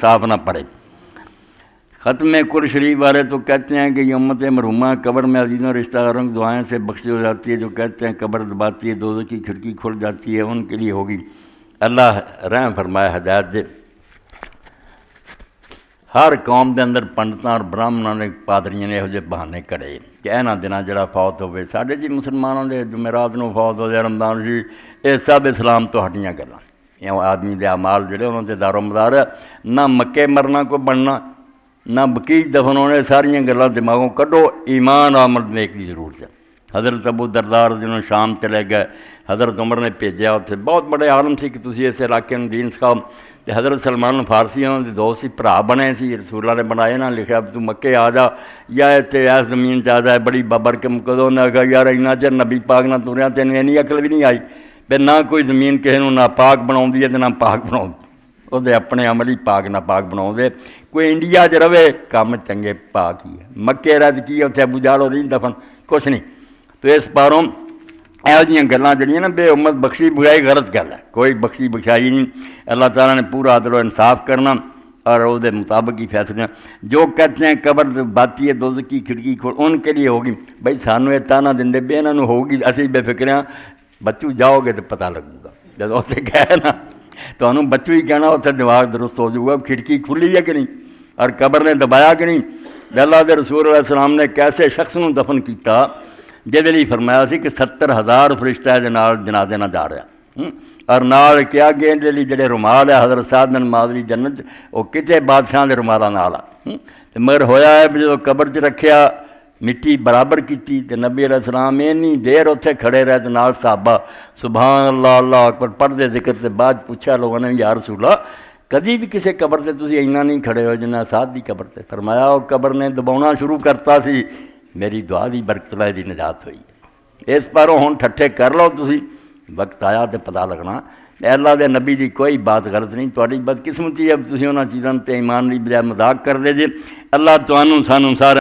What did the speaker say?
انصاف نہ پڑے۔ ختم قر شریف والے تو کہتے ہیں کہ یہ امت مرحومہ قبر میں عزیزوں رشتہ داروں کی دعائیں سے بخشی ہو جاتی ہے، جو کہتے ہیں قبر دباتی ہے دوزخ کی کھڑکی کھل جاتی ہے، ان کے لیے ہوگی۔ اللہ رحم فرمائے، ہدایت دے۔ ہر قوم دے اندر پنڈتاں اور براہمناں نے پادریاں نے یہ بہانے کڑے کہ اینا دنوں جڑا فوت ہوئے، ساڈے جی مسلمانوں دے جمعرات نو فوت ہو جائے، رمضان جی، یہ سب اسلام تو ہٹیاں گلاں۔ یہ آدمی دے اعمال جڑے انہوں دے دار و مدار ہے، نہ مکے مرنا کو بننا، نہ بقیع دفن ہونے، ساریاں گلاں دماغوں کڈو، ایمان عمل نیک کی ضرورت ہے۔ حضرت ابو دردار جنہوں شام چلے گئے، حضرت عمر نے بھیجا، اتنے بہت بڑے عالم سی کہ تسی اس علاقے میں دین سکھاؤ، تے حضرت سلمان فارسی انہوں نے دوست سی، بھرا بنے سی، رسول اللہ نے بنائے نہ لکھا تو مکے آ جا یا اتنے اس زمین چ آ جائے بڑی بابرکم کدوں نے کہا یار اینا چر نبی پاک نہ تریا تینوں اینی عقل بھی نہیں آئی پھر نہ کوئی زمین کسی نہ پاک بناؤں ہے تے نہ پاک بناؤں، وہ اپنے عمل ہی پاک نہ پاک بناؤ دے۔ کوئی انڈیا چ رہے کام چنگے پاک ہی ہے، مکے رد کی اتنے ابو جہل نہیں دفن کچھ نہیں۔ تو اس پاروں یہو جہاں گلاں جڑیاں نا بے امت بخشی بخشائی غلط گل ہے، کوئی بخشی بخشائی نہیں۔ اللہ تعالیٰ نے پورا عدل و انصاف کرنا اور وہ دے مطابق ہی فیصلے۔ جو کہتے ہیں قبر باتی ہے دوزخ کی کھڑکی کھول، ان کے لیے ہوگی۔ بھائی سانو یہ تانا دے بے انہوں ہوگی، اسی بے فکریاں بچو جاؤ گے تو پتہ لگے گا، جب اتنے گئے نا تو انہوں بچو ہی کہنا اتنے دماغ درست ہو جائے گا، کھڑکی کھلی ہے کہ نہیں اور قبر نے دبایا کہ نہیں۔ اللہ دے رسول علیہ السلام نے کیسے شخص نو دفن کیتا جہدے لئی فرمایا سی کہ 70,000 فرشتہ دے نال جنازے نہ جا رہا، اور نال کیا کہ اندے لئی جڑے رومال ہے حضرت سعد بن معاذ دی جنت وہ کتے بادشاہ دے رومالاں نال آ، مگر ہویا ہے جدوں قبر چ رکھیا مٹی برابر کیتی تے نبی علیہ السلام اینی دیر اتنے کھڑے رہے تے نال صحابہ سبحان اللہ اللہ اکبر پڑھتے ذکر سے بعد پوچھا لوگوں نے یا رسول اللہ کدی بھی کسی قبر سے تسی اینا نہیں کھڑے ہو جنہ سعد دی قبر سے؟ فرمایا وہ قبر نے دباؤنا شروع کرتا سی، میری دعا دی برکت دی نجات ہوئی ہے۔ اس پاروں ہن ٹھٹھے کر لو تسی، وقت آیا تو پتہ لگنا اللہ دے نبی دی کوئی بات غلط نہیں، تہاڈی بدقسمتی ہے تسی انہاں چیزاں تے ایمان دی بجائے مذاق کر دے جے۔ اللہ تانوں سانوں سارے